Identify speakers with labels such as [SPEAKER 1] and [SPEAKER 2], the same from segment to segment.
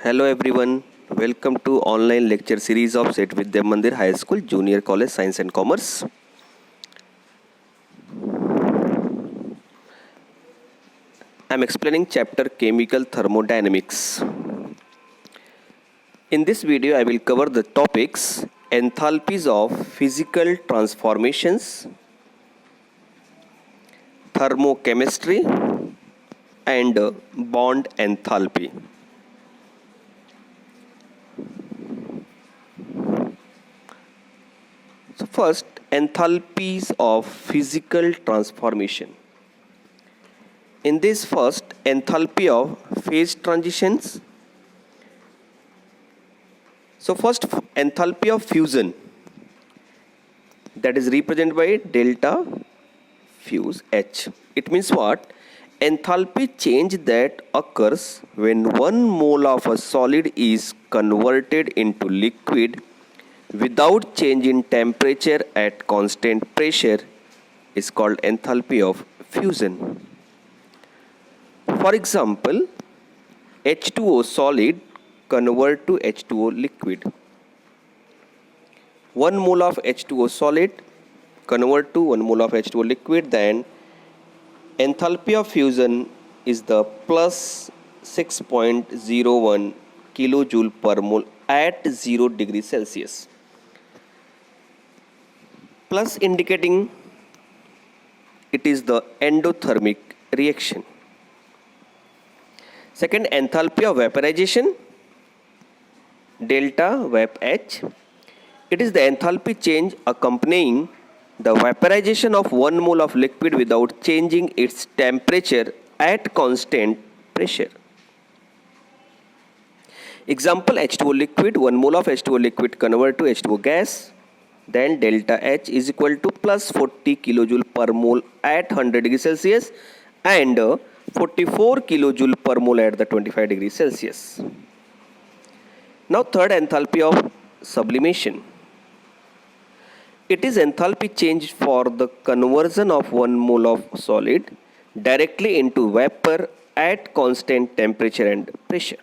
[SPEAKER 1] Hello everyone, welcome to online lecture series of Set Vidya Mandir High School Junior College Science and Commerce. I am explaining chapter Chemical Thermodynamics. In this video I will cover the topics enthalpies of physical transformations, thermochemistry and bond enthalpy. So first, enthalpies of physical transformation. In this first, enthalpy of phase transitions. So first, enthalpy of fusion, that is represented by delta fuse H. It means what? Enthalpy change that occurs when 1 mole of a solid is converted into liquid without change in temperature at constant pressure is called enthalpy of fusion. For example, H2O solid convert to H2O liquid. 1 mole of H2O solid convert to 1 mole of H2O liquid, then enthalpy of fusion is the plus 6.01 kilojoule per mole at 0 degrees Celsius. Plus indicating it is the endothermic reaction. Second, enthalpy of vaporization, delta Vap H. It is the enthalpy change accompanying the vaporization of 1 mole of liquid without changing its temperature at constant pressure. Example, H2O liquid, 1 mole of H2O liquid convert to H2O gas, then delta H is equal to plus 40 kilojoule per mole at 100 degrees Celsius and 44 kilojoule per mole at the 25 degrees Celsius. Now third, enthalpy of sublimation. It is enthalpy change for the conversion of 1 mole of solid directly into vapor at constant temperature and pressure.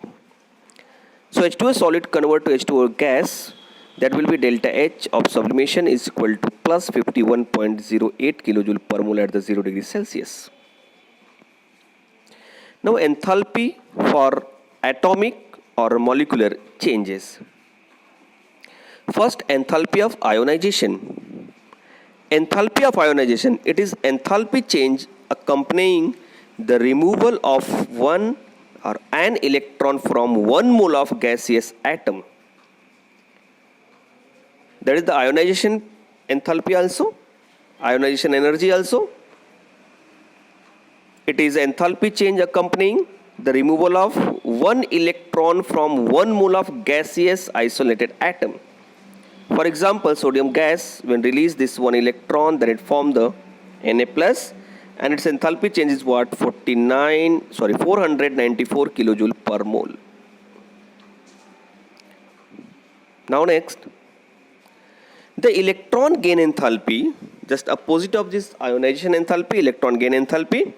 [SPEAKER 1] So H2O solid convert to H2O gas, that will be delta H of sublimation is equal to plus 51.08 kilojoule per mole at the 0 degrees Celsius. Now enthalpy for atomic or molecular changes. First, enthalpy of ionization. Enthalpy of ionization, it is enthalpy change accompanying the removal of one or an electron from 1 mole of gaseous atom. That is the ionization enthalpy also, ionization energy also. It is enthalpy change accompanying the removal of one electron from 1 mole of gaseous isolated atom. For example, sodium gas, when release this one electron, then it form the Na plus, and its enthalpy change is what? 494 kilojoule per mole. Now next, the electron gain enthalpy, just opposite of this ionization enthalpy, electron gain enthalpy.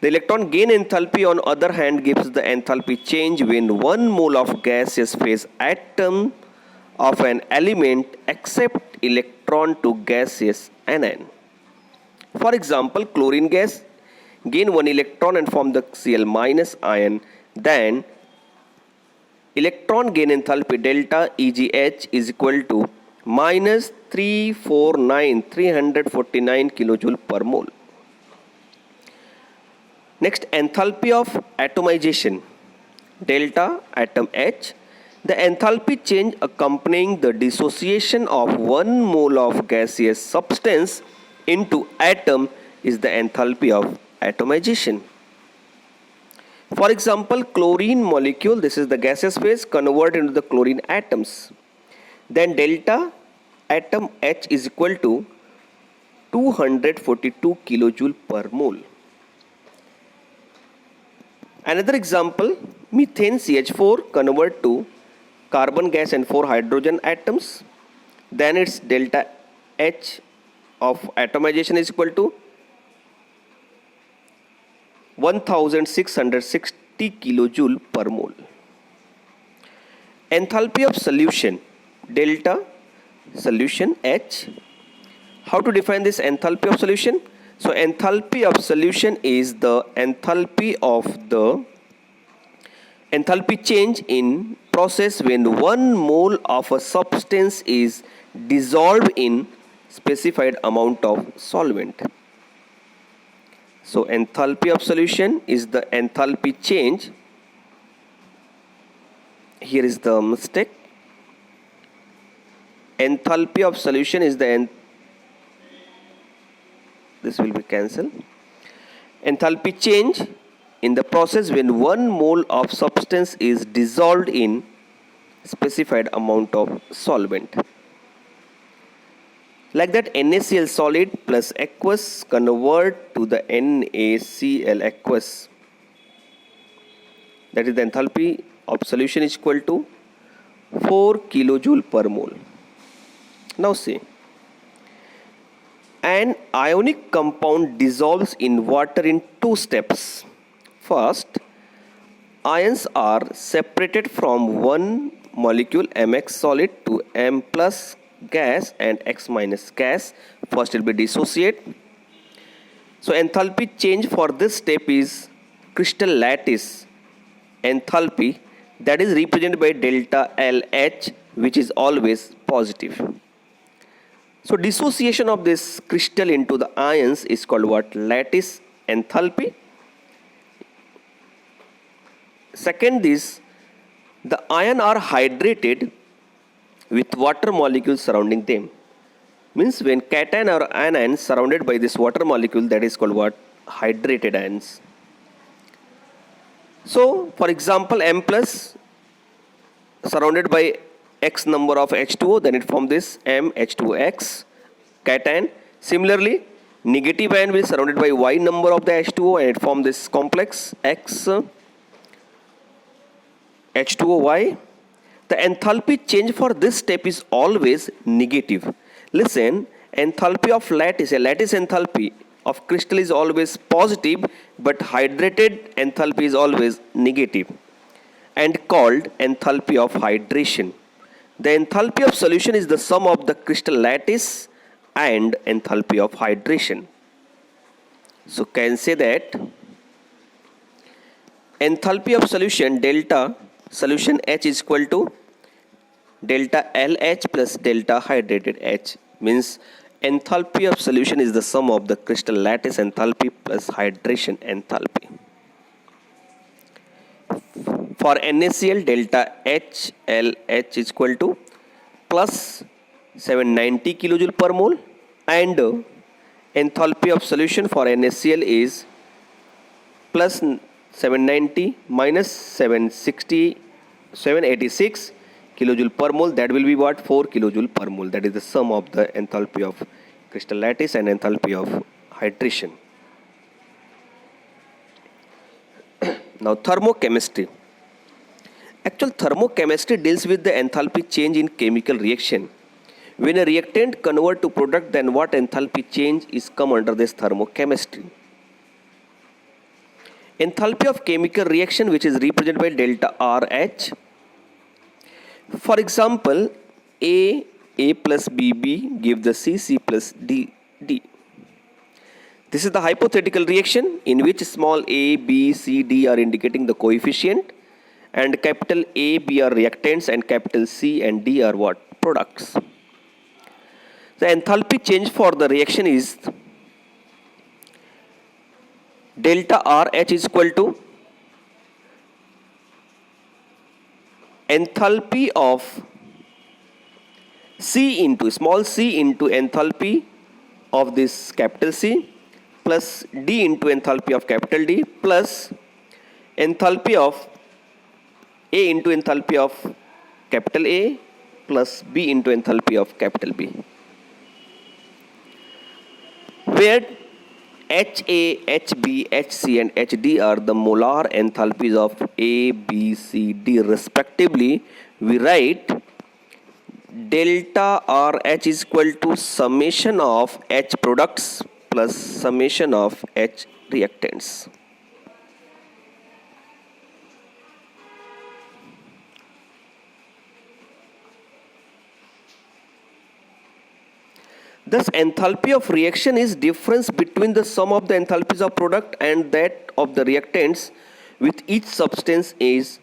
[SPEAKER 1] The electron gain enthalpy on other hand gives the enthalpy change when 1 mole of gaseous phase atom of an element accept electron to gaseous anion. For example, chlorine gas gain 1 electron and form the Cl minus ion, then electron gain enthalpy delta EgH is equal to minus 349 kilojoule per mole. Next, enthalpy of atomization, delta atom H. The enthalpy change accompanying the dissociation of 1 mole of gaseous substance into atom is the enthalpy of atomization. For example, chlorine molecule, this is the gaseous phase, convert into the chlorine atoms. Then delta atom H is equal to 242 kilojoule per mole. Another example, methane CH4 convert to carbon gas and 4 hydrogen atoms. Then its delta H of atomization is equal to 1660 kilojoule per mole. Enthalpy of solution delta, solution H. How to define this enthalpy of solution? So enthalpy of solution is the enthalpy change in process when 1 mole of a substance is dissolved in specified amount of solvent. So enthalpy of solution is the enthalpy change. Here is the mistake. Enthalpy of solution is this will be cancelled. Enthalpy change in the process when 1 mole of substance is dissolved in specified amount of solvent. Like that, NaCl solid plus aqueous convert to the NaCl aqueous. That is the enthalpy of solution is equal to 4 kilojoule per mole. Now see, an ionic compound dissolves in water in 2 steps. First, ions are separated from one molecule Mx solid to M plus gas and X minus gas. First it will be dissociate. So enthalpy change for this step is crystal lattice enthalpy, that is represented by delta LH, which is always positive. So dissociation of this crystal into the ions is called what? Lattice enthalpy. Second is, the ion are hydrated with water molecules surrounding them. Means when cation or anion surrounded by this water molecule, that is called what? Hydrated ions. So for example, M plus surrounded by X number of H2O, then it forms this MH2X cation. Similarly, negative ion will be surrounded by Y number of the H2O and it forms this complex X H2OY. The enthalpy change for this step is always negative. Listen, enthalpy of lattice, a lattice enthalpy of crystal is always positive, but hydrated enthalpy is always negative and called enthalpy of hydration. The enthalpy of solution is the sum of the crystal lattice and enthalpy of hydration. So can say that enthalpy of solution delta solution H is equal to delta LH plus delta hydrated H. Means enthalpy of solution is the sum of the crystal lattice enthalpy plus hydration enthalpy. For NaCl, delta HLH is equal to plus 790 kilojoule per mole, and enthalpy of solution for NaCl is plus 790 minus 786 kilojoule per mole. That will be what? 4 kilojoule per mole. That is the sum of the enthalpy of crystal lattice and enthalpy of hydration. Now thermochemistry. Actual thermochemistry deals with the enthalpy change in chemical reaction. When a reactant convert to product, then what enthalpy change is come under this thermochemistry. Enthalpy of chemical reaction, which is represented by delta RH. For example, A plus BB give the C plus D. This is the hypothetical reaction in which small a, b, c, d are indicating the coefficient, and capital A, B are reactants and capital C and D are what? Products. The enthalpy change for the reaction is delta RH is equal to enthalpy of C into small c into enthalpy of this capital C plus D into enthalpy of capital D plus enthalpy of A into enthalpy of capital A plus B into enthalpy of capital B, where HA, HB, HC and HD are the molar enthalpies of A, B, C, D respectively. We write delta RH is equal to summation of H products plus summation of H reactants. Thus, enthalpy of reaction is difference between the sum of the enthalpies of product and that of the reactants with each substance is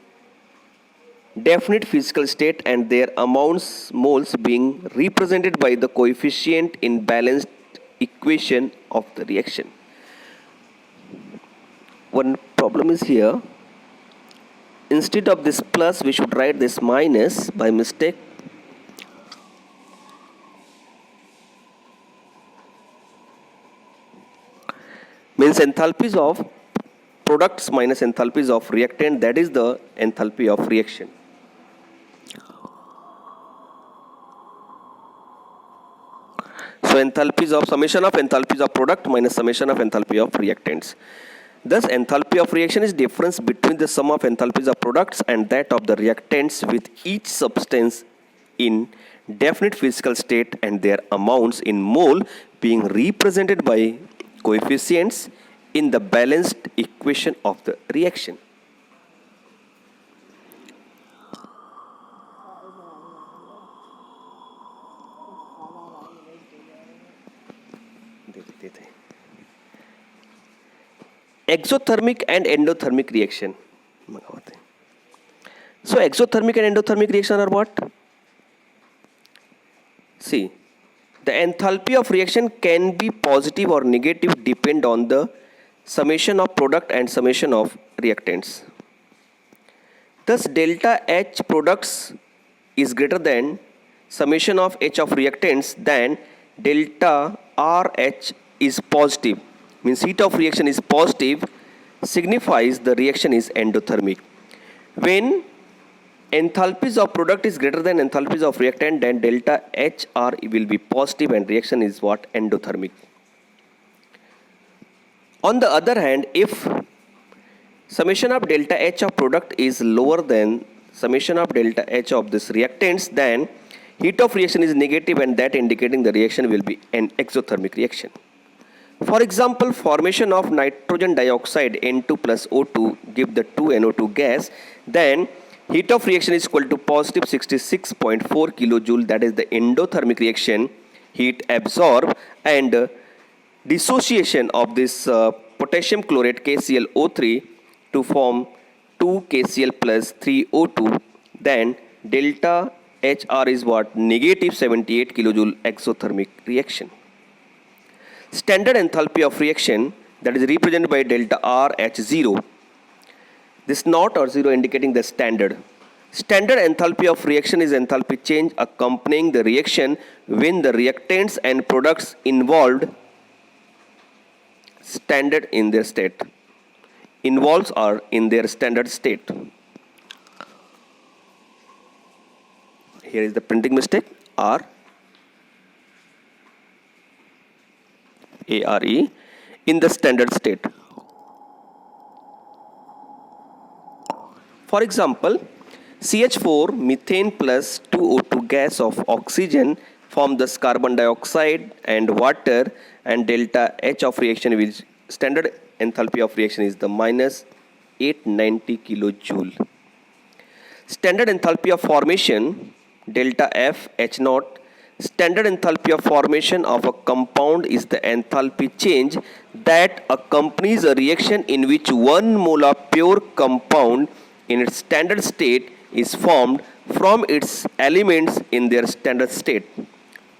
[SPEAKER 1] definite physical state and their amounts moles being represented by the coefficient in balanced equation of the reaction. One problem is here. Instead of this plus, we should write this minus by mistake. Means enthalpies of products minus enthalpies of reactant, that is the enthalpy of reaction. So enthalpies of summation of enthalpies of product minus summation of enthalpy of reactants. Thus enthalpy of reaction is difference between the sum of enthalpies of products and that of the reactants with each substance in definite physical state and their amounts in mole being represented by coefficients in the balanced equation of the reaction. Exothermic and endothermic reaction. So exothermic and endothermic reaction are what? See, the enthalpy of reaction can be positive or negative depend on the summation of product and summation of reactants. Thus delta H products is greater than summation of H of reactants, then delta RH is positive. Means heat of reaction is positive, signifies the reaction is endothermic. When enthalpies of product is greater than enthalpies of reactant, then delta HR will be positive and reaction is what? Endothermic. On the other hand, if summation of delta H of product is lower than summation of delta H of this reactants, then heat of reaction is negative and that indicating the reaction will be an exothermic reaction. For example, formation of nitrogen dioxide N2 plus O2 give the 2NO2 gas, then heat of reaction is equal to positive 66.4 kilojoule, that is the endothermic reaction, heat absorbed, and dissociation of this potassium chlorate KClO3 to form 2 KCl plus 3 O2, then delta HR is what? Negative 78 kilojoule exothermic reaction. Standard enthalpy of reaction, that is represented by delta RH0. This not or 0 indicating the standard. Standard enthalpy of reaction is enthalpy change accompanying the reaction when the reactants and products involved standard in their state. Involves are in their standard state. Here is the printing mistake. R ARE in the standard state. For example, CH4 methane plus 2O2 gas of oxygen form this carbon dioxide and water, and delta H of reaction with standard enthalpy of reaction is the minus 890 kilojoule. Standard enthalpy of formation delta F H0. Standard enthalpy of formation of a compound is the enthalpy change that accompanies a reaction in which 1 mole of pure compound in its standard state is formed from its elements in their standard state.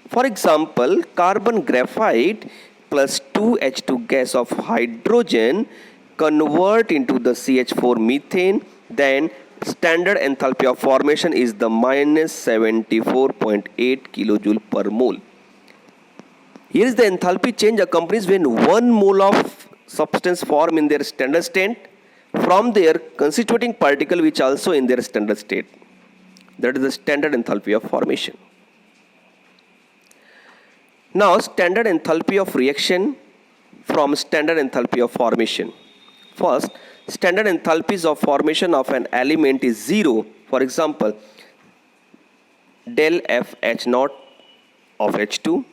[SPEAKER 1] For example, carbon graphite plus 2H2 gas of hydrogen convert into the CH4 methane, then standard enthalpy of formation is the minus 74.8 kilojoule per mole. Here is the enthalpy change accompanies when 1 mole of substance form in their standard state from their constituting particle which also in their standard state. That is the standard enthalpy of formation. Now standard enthalpy of reaction from standard enthalpy of formation. First, standard enthalpies of formation of an element is 0. For example, del F H0 of H2,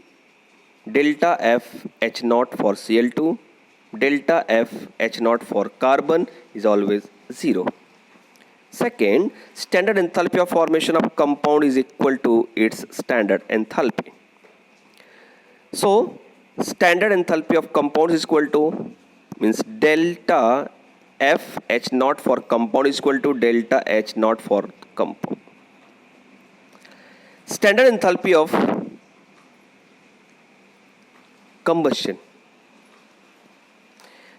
[SPEAKER 1] delta F H0 for Cl2, delta F H0 for carbon is always 0. Second, standard enthalpy of formation of compound is equal to its standard enthalpy. So standard enthalpy of compounds is equal to means delta F H naught for compound is equal to delta H naught for compound. Standard enthalpy of combustion.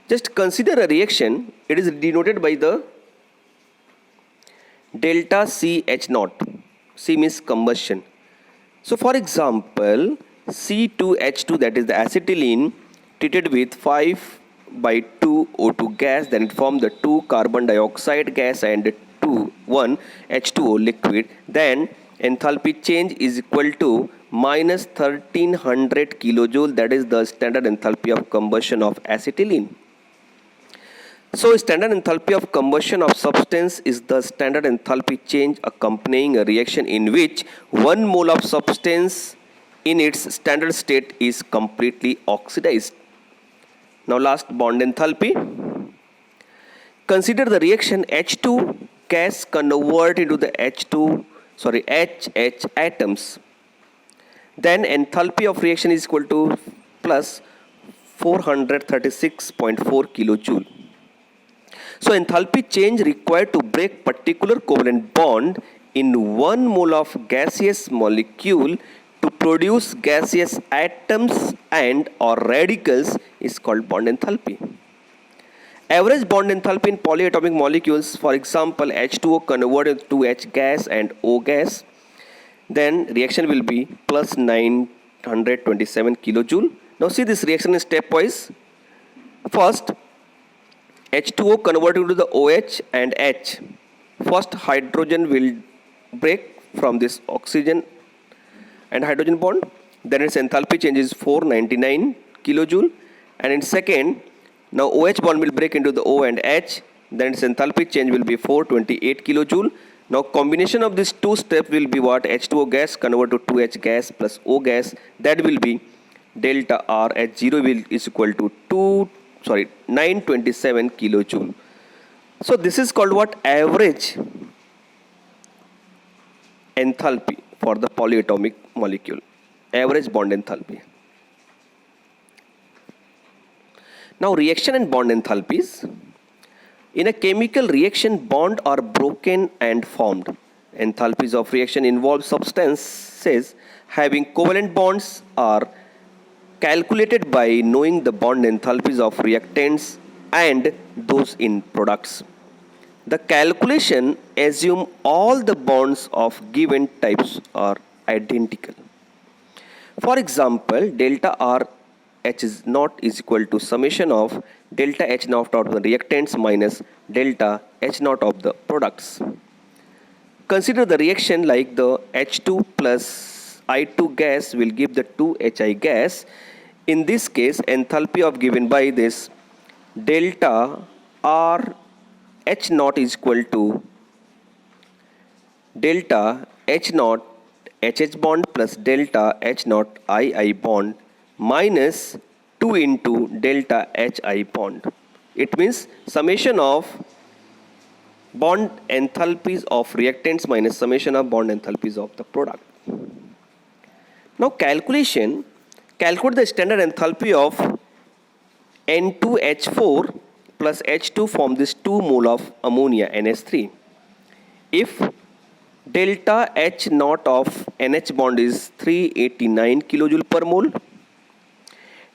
[SPEAKER 1] Just consider a reaction, it is denoted by the delta CH naught. C means combustion. So for example, C2H2, that is the acetylene, treated with 5/2 O2 gas, then it formed the 2 carbon dioxide gas and 1 H2O liquid. Then enthalpy change is equal to minus 1300 kilojoule, that is the standard enthalpy of combustion of acetylene. So standard enthalpy of combustion of substance is the standard enthalpy change accompanying a reaction in which 1 mole of substance in its standard state is completely oxidized. Now last, bond enthalpy. Consider the reaction H2 gas convert into the HH atoms. Then enthalpy of reaction is equal to plus 436.4 kilojoule. So enthalpy change required to break particular covalent bond in 1 mole of gaseous molecule to produce gaseous atoms and or radicals is called bond enthalpy. Average bond enthalpy in polyatomic molecules, for example H2O converted to H gas and O gas, then reaction will be plus 927 kilojoule. Now see this reaction is stepwise. First, H2O converted to the OH and H. First hydrogen will break from this oxygen and hydrogen bond. Then its enthalpy change is 499 kilojoule. And in second, now OH bond will break into the O and H. Then its enthalpy change will be 428 kilojoule. Now combination of these two steps will be what? H2O gas converted to 2H gas plus O gas. That will be delta R H0 is equal to 927 kilojoule. So this is called what? Average enthalpy for the polyatomic molecule. Average bond enthalpy. Now reaction and bond enthalpies. In a chemical reaction, bonds are broken and formed. Enthalpies of reaction involve substances having covalent bonds are calculated by knowing the bond enthalpies of reactants and those in products. The calculation assume all the bonds of given types are identical. For example, delta R H is naught is equal to summation of delta H naught of the reactants minus delta H naught of the products. Consider the reaction like the H2 plus I2 gas will give the 2HI gas. In this case, enthalpy of given by this delta R H naught is equal to delta H naught HH bond plus delta H naught II bond minus 2 into delta HI bond. It means summation of bond enthalpies of reactants minus summation of bond enthalpies of the product. Now calculate the standard enthalpy of N2H4 plus H2 from this 2 mole of ammonia NH3. If delta H naught of NH bond is 389 kilojoule per mole,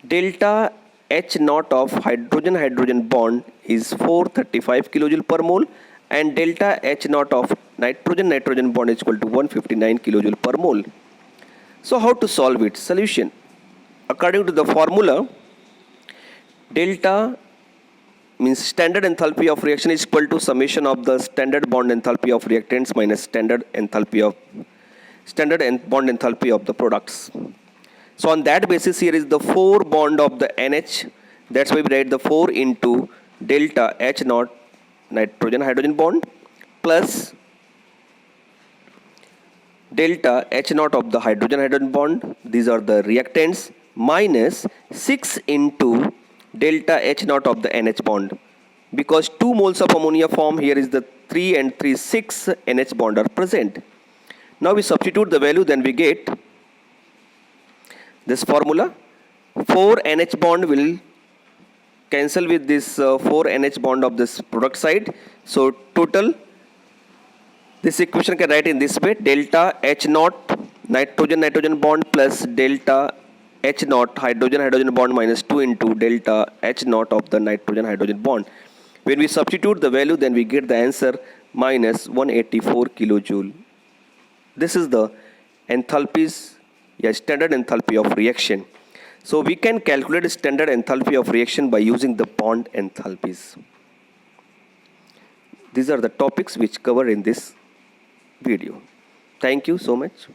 [SPEAKER 1] delta H naught of hydrogen bond is 435 kilojoule per mole, and delta H naught of nitrogen bond is equal to 159 kilojoule per mole. So how to solve it? Solution. According to the formula, delta means standard enthalpy of reaction is equal to summation of the standard bond enthalpy of reactants minus standard bond enthalpy of the products. So on that basis, here is the 4 bond of the NH. That's why we write the 4 into delta H naught hydrogen bond plus delta H naught of the hydrogen bond. These are the reactants minus 6 into delta H naught of the NH bond. Because 2 moles of ammonia form, here is the 3 and 3, 6 NH bond are present. Now we substitute the value, then we get this formula. 4 NH bond will cancel with this 4 NH bond of this product side. So total, this equation can write in this way: delta H naught nitrogen bond plus delta H naught hydrogen bond minus 2 into delta H naught of the nitrogen bond. When we substitute the value, then we get the answer minus 184 kilojoule. This is the enthalpies, standard enthalpy of reaction. So we can calculate standard enthalpy of reaction by using the bond enthalpies. These are the topics which covered in this video. Thank you so much.